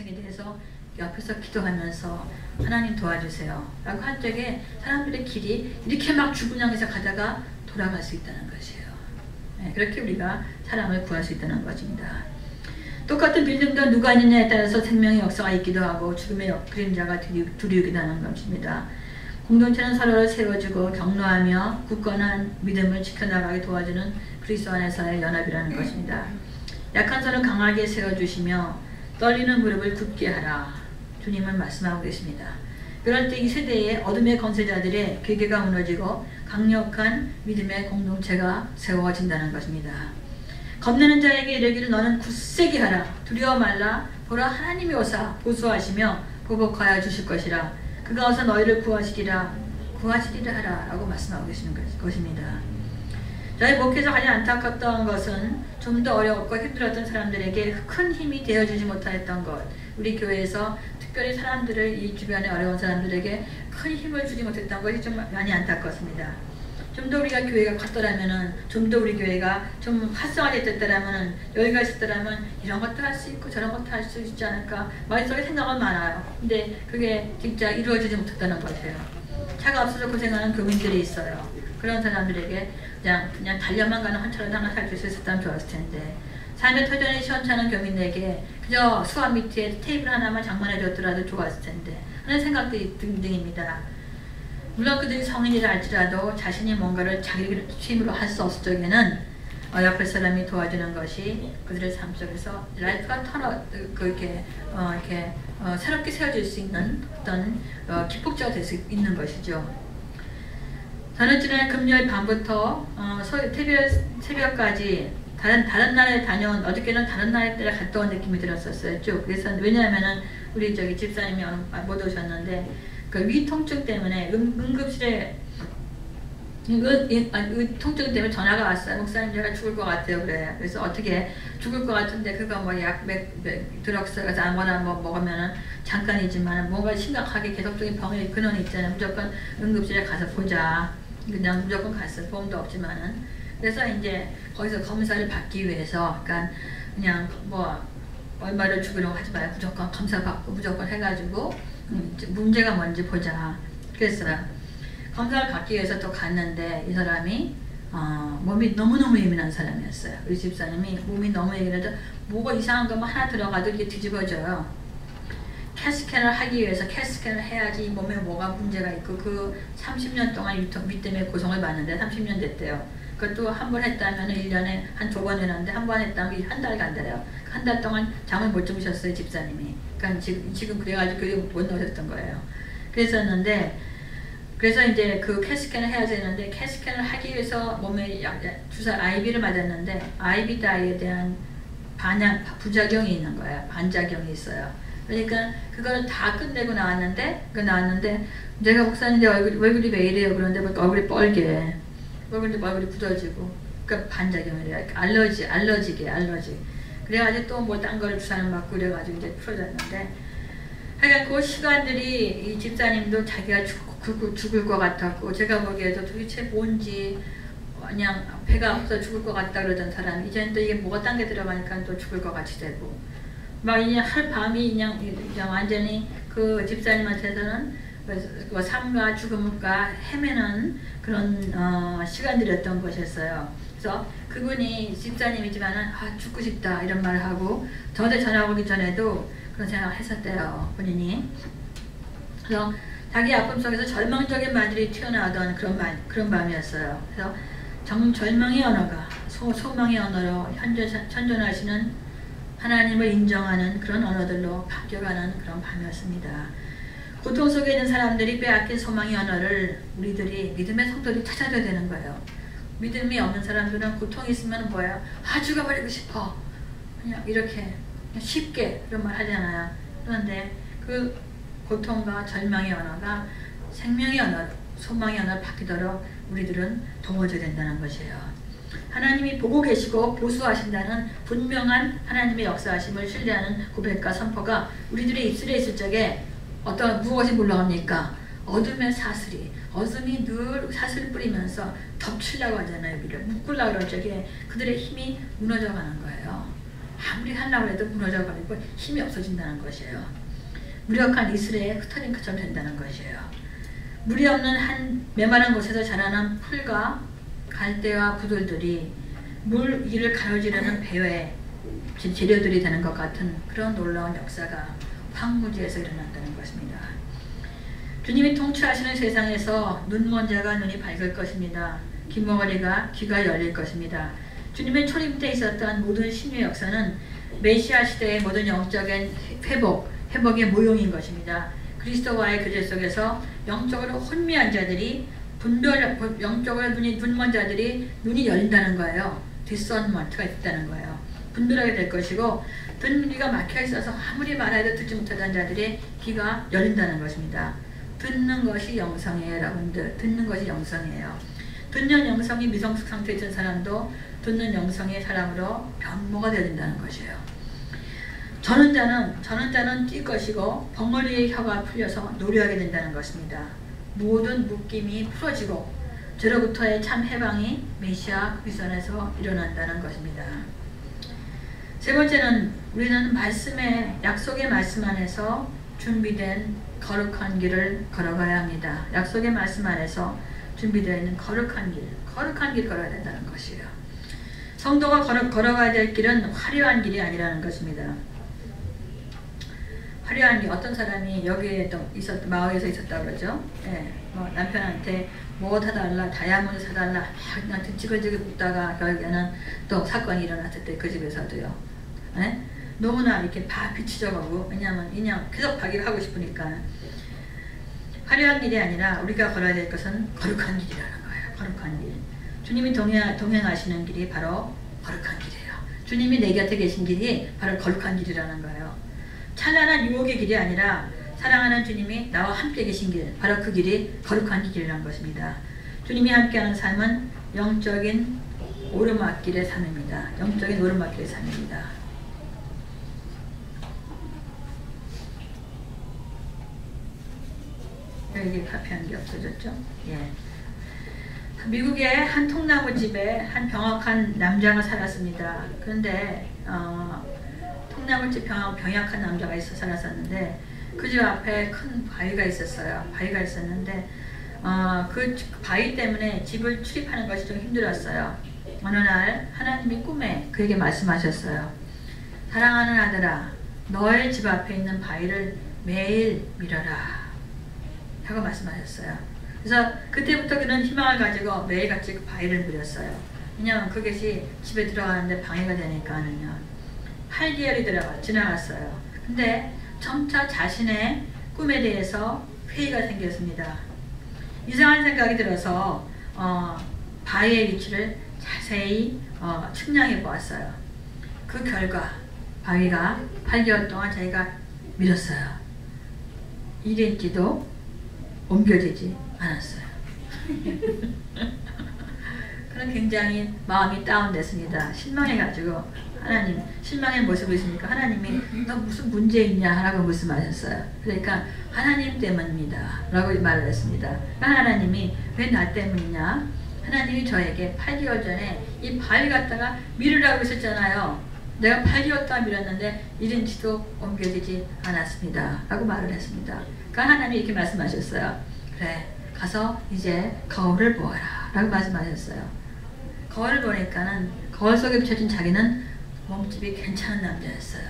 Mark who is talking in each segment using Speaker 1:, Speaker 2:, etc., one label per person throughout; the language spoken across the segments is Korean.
Speaker 1: 고생에 대해서 옆에서 기도하면서 하나님 도와주세요 라고 할 적에 사람들의 길이 이렇게 막 죽은 향해서 가다가 돌아갈 수 있다는 것이에요. 네, 그렇게 우리가 사람을 구할 수 있다는 것입니다. 똑같은 빌딩도 누가 있느냐에 따라서 생명의 역사가 있기도 하고 죽음의 그림자가 두리우기도 하는 것입니다. 공동체는 서로를 세워주고 격려하며 굳건한 믿음을 지켜나가게 도와주는 그리스도 안에서의 연합이라는 것입니다. 약한 손을 강하게 세워주시며 떨리는 무릎을 굳게 하라. 주님은 말씀하고 계십니다. 그럴 때 이 세대의 어둠의 권세자들의 괴계가 무너지고 강력한 믿음의 공동체가 세워진다는 것입니다. 겁내는 자에게 이르기를 너는 굳세게 하라. 두려워 말라. 보라 하나님이 오사 보수하시며 보복하여 주실 것이라. 그가 어서 너희를 구하시리라 하라 라고 말씀하고 계시는 것입니다. 저희 목회에서 가장 안타깝던 것은 좀 더 어렵고 힘들었던 사람들에게 큰 힘이 되어주지 못했던 것. 우리 교회에서 특별히 사람들을 이 주변에 어려운 사람들에게 큰 힘을 주지 못했던 것이 좀 많이 안타깝습니다. 좀 더 우리가 교회가 컸더라면은, 좀 더 우리 교회가 좀 활성화됐더라면은, 여기가 있었더라면 이런 것도 할 수 있고 저런 것도 할 수 있지 않을까 머릿속에 생각은 많아요. 근데 그게 진짜 이루어지지 못했다는 것이에요. 차가 없어서 고생하는 교민들이 있어요. 그런 사람들에게 그냥 달려만 가는 헌차라도 하나 살 수 있었다면 좋았을 텐데, 삶의 터전이 시원찮은 교민에게 그저 수압 밑에 테이블 하나만 장만해 줬더라도 좋았을 텐데 하는 생각들이 등등입니다. 물론 그들이 성인이라 할지라도 자신이 뭔가를 자기 힘으로 할 수 없을 적에는 옆에 사람이 도와주는 것이 그들의 삶 속에서 라이프가 이렇게 새롭게 세워질 수 있는 어떤 기폭제가 될 수 있는 것이죠. 저는 지난 금요일 밤부터 새벽까지 다른 나라에 다녀온, 어저께는 다른 나라에 갔다 온 느낌이 들었었어요. 쭉. 그래서 왜냐하면은 우리 집사님이 못 오셨는데 그 위 통증 때문에 응급실에 통증 때문에 전화가 왔어요. 목사님 제가 죽을 것 같아요. 그래. 그래서 어떻게 죽을 것 같은데 그거 뭐 드럭스가 아무거나 뭐 먹으면은 잠깐이지만 뭔가 심각하게 계속적인 병의 근원이 있잖아요. 무조건 응급실에 가서 보자. 그냥 무조건 갔어요. 보험도 없지만은. 그래서 이제 거기서 검사를 받기 위해서 그냥 뭐 얼마를 주기로 하지 말고 무조건 검사 받고 무조건 해가지고 문제가 뭔지 보자. 그랬어요. 검사를 받기 위해서 또 갔는데 이 사람이 몸이 너무너무 예민한 사람이었어요. 우리 집사님이 몸이 너무 예민해서 뭐가 이상한 것만 하나 들어가도 이렇게 뒤집어져요. 캐스캔을 하기 위해서 캐스캔을 해야지 몸에 뭐가 문제가 있고 그 30년 동안 위 때문에 고통을 받는데 30년 됐대요. 그것도 한 번 했다면 1년에 한 2번 해놨는데 한 번 했다면 한 달 간대요. 한 달 동안 잠을 못 주무셨어요, 집사님이. 그러니까 지금 그래가지고 교회 못 나오셨던 거예요. 그래서 이제 그 캐스캔을 해야 되는데 캐스캔을 하기 위해서 몸에 주사 IB를 맞았는데 IB 다이에 대한 부작용이 있는 거예요. 반작용이 있어요. 그러니까 그거를 다 끝내고 나왔는데 내가 목사님인데 얼굴이 왜 이래요? 그런데 얼굴이 뻘게 얼굴이 굳어지고 그러니까 반작용이래요. 알러지. 그래가지고 또 뭐 딴 거를 주사를 맞고 그래가지고 이제 풀어졌는데 하여간 그 시간들이 이 집사님도 자기가 죽을 것 같았고 제가 보기에도 도대체 뭔지 그냥 배가 아파서 죽을 것 같다 그러던 사람이 이제는 또 이게 뭐가 딴 게 들어가니까 또 죽을 것 같이 되고 막 그냥 하룻밤이 그냥 완전히 그 집사님한테서는 삶과 죽음과 헤매는 그런 시간들이었던 것이었어요. 그래서 그분이 집사님이지만은 죽고 싶다 이런 말을 하고 저한테 전화 오기 전에도 그런 생각을 했었대요. 본인이. 그래서 자기 아픔 속에서 절망적인 말들이 튀어나오던 그런 밤이었어요. 그래서 절망의 언어가 소망의 언어로 현존하시는 하나님을 인정하는 그런 언어들로 바뀌어가는 그런 밤이었습니다. 고통 속에 있는 사람들이 빼앗긴 소망의 언어를 우리들이 믿음의 성도들이 찾아줘야 되는 거예요. 믿음이 없는 사람들은 고통이 있으면 뭐예요? 죽어버리고 싶어. 그냥 이렇게 쉽게 그런 말 하잖아요. 그런데 그 고통과 절망의 언어가 생명의 언어로 소망의 언어로 바뀌도록 우리들은 도와줘야 된다는 것이에요. 하나님이 보고 계시고 보수하신다는 분명한 하나님의 역사하심을 신뢰하는 고백과 선포가 우리들의 입술에 있을 적에 무엇이 물러갑니까? 어둠의 사슬이 어둠이 늘 사슬 뿌리면서 덮치려고 하잖아요. 여기를 묶으려고 그럴 적에 그들의 힘이 무너져 가는 거예요. 아무리 하려고 해도 무너져버리고 힘이 없어진다는 것이에요. 무력한 이슬에 흩어진 것처럼 된다는 것이에요. 물이 없는 한 메마른 곳에서 자라는 풀과 갈대와 부들들이 물 위를 가로지르는 배의 재료들이 되는 것 같은 그런 놀라운 역사가 황무지에서 일어난다는 것입니다. 주님이 통치하시는 세상에서 눈먼 자가 눈이 밝을 것입니다. 귀머거리가 귀가 열릴 것입니다. 주님의 초림 때 있었던 모든 신유의 역사는 메시아 시대의 모든 영적인 회복의 모형인 것입니다. 그리스도와의 교제 속에서 영적으로 혼미한 자들이 영적으로 눈먼 자들이 눈이 열린다는 거예요. 디선먼트가 있다는 거예요. 분별하게 될 것이고 듣는 귀가 막혀 있어서 아무리 말해도 듣지 못하는 자들의 귀가 열린다는 것입니다. 듣는 것이 영성이에요, 여러분들. 듣는 것이 영성이에요. 듣는 영성이 미성숙 상태에 있는 사람도 듣는 영성의 사람으로 변모가 되어진다는 것이에요. 저는 자는 뛸 것이고 벙어리의 혀가 풀려서 노래하게 된다는 것입니다. 모든 묶임이 풀어지고 저로부터의 참 해방이 메시아 그리스도 안에서 일어난다는 것입니다. 세 번째는 우리는 말씀의 약속의 말씀 안에서 준비된 거룩한 길을 걸어가야 합니다. 약속의 말씀 안에서 준비되어 있는 거룩한 길 걸어야 된다는 것이에요. 성도가 걸어가야 될 길은 화려한 길이 아니라는 것입니다. 화려한 길, 어떤 사람이 여기에 또 마을에서 있었다고 그러죠. 예, 뭐 남편한테 뭐 사달라, 다이아몬드 사달라, 막 나한테 찌글찌글 묻다가 결국에는 또 사건이 일어났을 때 그 집에서도요. 예? 너무나 이렇게 빛이 져가고, 왜냐하면 그냥 계속 가기를 하고 싶으니까. 화려한 길이 아니라 우리가 걸어야 될 것은 거룩한 길이라는 거예요. 거룩한 길. 주님이 동행하시는 길이 바로 거룩한 길이에요. 주님이 내 곁에 계신 길이 바로 거룩한 길이라는 거예요. 찬란한 유혹의 길이 아니라 사랑하는 주님이 나와 함께 계신 길, 바로 그 길이 거룩한 길이라는 것입니다. 주님이 함께하는 삶은 영적인 오르막길의 삶입니다. 영적인 오르막길의 삶입니다. 여기 카피한 게 없어졌죠? 예. 미국의 한 통나무집에 한 병약한 남자가 살았습니다. 그런데 통나무집 병약한 남자가 살았었는데 그 집 앞에 큰 바위가 있었어요. 바위가 있었는데 그 바위 때문에 집을 출입하는 것이 좀 힘들었어요. 어느 날 하나님이 꿈에 그에게 말씀하셨어요. 사랑하는 아들아, 너의 집 앞에 있는 바위를 매일 밀어라 하고 말씀하셨어요. 그래서 그때부터 그는 희망을 가지고 매일같이 그 바위를 밀었어요. 왜냐하면 그것이 집에 들어가는데 방해가 되니까는요. 8개월이 지나갔어요. 근데 점차 자신의 꿈에 대해서 회의가 생겼습니다. 이상한 생각이 들어서 바위의 위치를 자세히 측량해 보았어요. 그 결과 바위가 8개월 동안 자기가 밀었어요. 1인치도 옮겨지지 않았어요. 그런 굉장히 마음이 다운됐습니다. 실망해가지고 하나님, 실망의 모습을 있으니까 하나님이 너 무슨 문제 있냐 라고 말씀하셨어요. 그러니까 하나님 때문입니다 라고 말을 했습니다. 하나님이 왜 나 때문이냐? 하나님이 저에게 8개월 전에 이 바위 갖다가 밀으라고 했었잖아요. 내가 8개월 동안 밀었는데 1인치도 옮겨지지 않았습니다 라고 말을 했습니다. 그러니까 하나님이 이렇게 말씀하셨어요. 그래, 가서 이제 거울을 보아라 라고 말씀하셨어요. 거울을 보니까는 거울 속에 비춰진 자기는 몸집이 괜찮은 남자였어요.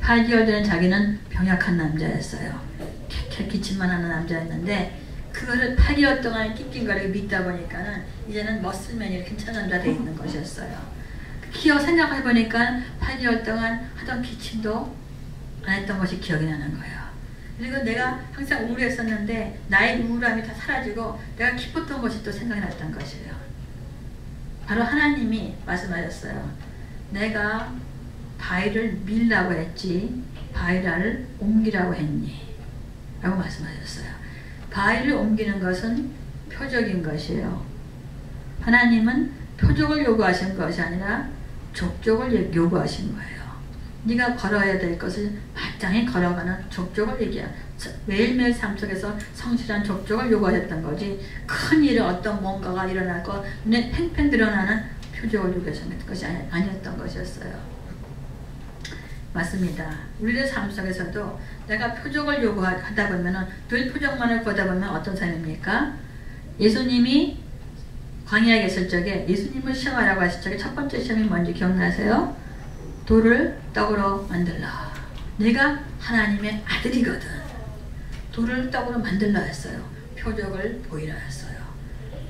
Speaker 1: 8개월 전에 자기는 병약한 남자였어요. 캬캬 기침만 하는 남자였는데 그거를 8개월 동안 낑낑거리고 믿다 보니까는 이제는 머슬맨이 괜찮은 남자 되어 있는 것이었어요. 생각해보니까 8개월 동안 하던 기침도 안 했던 것이 기억이 나는 거예요. 그리고 내가 항상 우울했었는데 나의 우울함이 다 사라지고 내가 기뻤던 것이 또 생각이 났던 것이에요. 바로 하나님이 말씀하셨어요. 내가 바위를 밀라고 했지 바위를 옮기라고 했니? 라고 말씀하셨어요. 바위를 옮기는 것은 표적인 것이에요. 하나님은 표적을 요구하신 것이 아니라 족족을 요구하신 거예요. 네가 걸어야 될 것을 마땅히 걸어가는 족족을 얘기해요. 매일매일 삶 속에서 성실한 족족을 요구하셨던 거지 큰 일에 어떤 뭔가가 일어날 것 눈에 팽팽 드러나는 표적을 요구하셨던 것이 아니었던 것이었어요. 맞습니다. 우리의 삶 속에서도 내가 표적을 요구하다 보면은 늘 표적만을 보다 보면 어떤 삶입니까? 예수님이 광야에 계실 적에 예수님을 시험하라고 하실 적에 첫 번째 시험이 뭔지 기억나세요? 돌을 떡으로 만들라. 내가 하나님의 아들이거든. 돌을 떡으로 만들라 했어요. 표적을 보이라 했어요.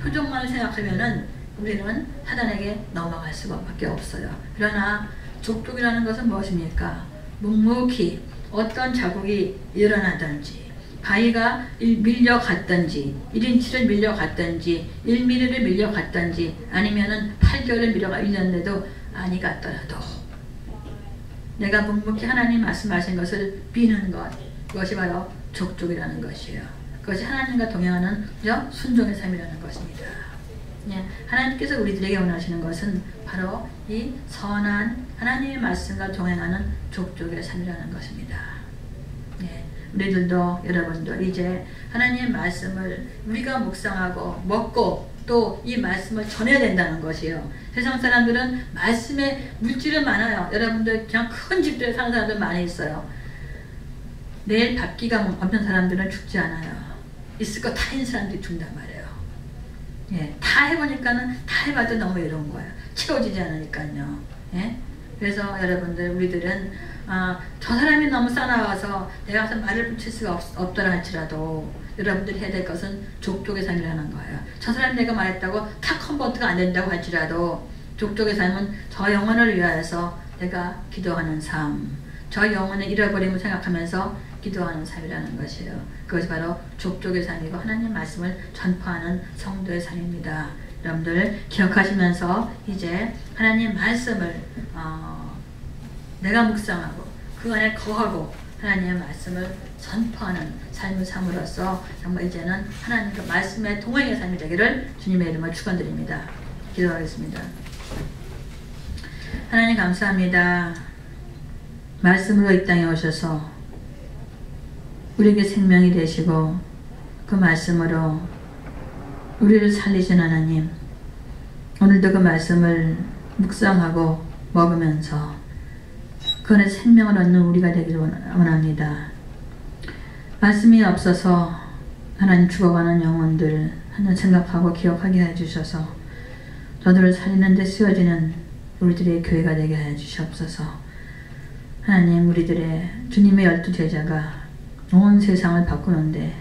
Speaker 1: 표적만을 생각하면은 우리는 사단에게 넘어갈 수밖에 없어요. 그러나 족족이라는 것은 무엇입니까? 묵묵히 어떤 자국이 일어나든지 바위가 밀려갔든지 1인치를 밀려갔든지 1mm를 밀려갔든지 아니면은 8개월을 밀렸는데도 아니 같더라도 내가 묵묵히 하나님 말씀하신 것을 비는 것, 그것이 바로 족족이라는 것이에요. 그것이 하나님과 동행하는 순종의 삶이라는 것입니다. 예, 하나님께서 우리들에게 원하시는 것은 바로 이 선한 하나님의 말씀과 동행하는 족족의 삶이라는 것입니다. 예, 우리들도 여러분도 이제 하나님의 말씀을 우리가 묵상하고 먹고 또 이 말씀을 전해야 된다는 것이에요. 세상 사람들은 말씀에 물질은 많아요. 여러분들 그냥 큰 집들에 사는 사람들 많이 있어요. 내일 밥기가 없는 사람들은 죽지 않아요. 있을 거 다 있는 사람들이 죽는단 말이에요. 예, 다 해보니까는 다 해봐도 너무 외로운 거예요. 채워지지 않으니까요. 예? 그래서 여러분들 우리들은 저 사람이 너무 싸나와서 내가 가서 말을 붙일 수가 없더라 할지라도 여러분들이 해야 될 것은 족족의 삶이라는 거예요. 저 사람이 내가 말했다고 다 컨버트가 안 된다고 할지라도 족족의 삶은 저 영혼을 위하여서 내가 기도하는 삶, 저 영혼의 잃어버림을 생각하면서 기도하는 삶이라는 것이에요. 그것이 바로 족족의 삶이고 하나님 말씀을 전파하는 성도의 삶입니다. 여러분들 기억하시면서 이제 하나님 말씀을 내가 묵상하고 그 안에 거하고 하나님의 말씀을 전파하는 삶을 삶으로써 정말 이제는 하나님과 말씀의 동행의 삶이 되기를 주님의 이름으로 축원드립니다. 기도하겠습니다. 하나님 감사합니다. 말씀으로 이 땅에 오셔서 우리에게 생명이 되시고 그 말씀으로 우리를 살리신 하나님, 오늘도 그 말씀을 묵상하고 먹으면서 그 안에 생명을 얻는 우리가 되기를 원합니다. 말씀이 없어서 하나님 죽어가는 영혼들 하나님 생각하고 기억하게 해주셔서 저들을 살리는 데 쓰여지는 우리들의 교회가 되게 해주시옵소서. 하나님, 우리들의 주님의 12제자가 온 세상을 바꾸는데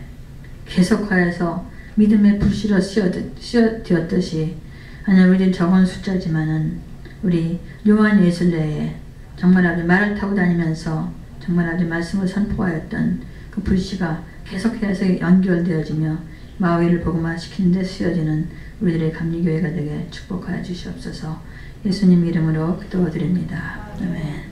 Speaker 1: 계속하여서 믿음의 불씨로 씌어되었듯이 하나님, 우리는 적은 숫자지만은 우리 요한 예술내에 정말 아주 말을 타고 다니면서 정말 아주 말씀을 선포하였던 그 불씨가 계속해서 연결되어지며 마귀를 복음화시키는 데 쓰여지는 우리들의 감리교회가 되게 축복하여 주시옵소서. 예수님 이름으로 기도드립니다. 아멘.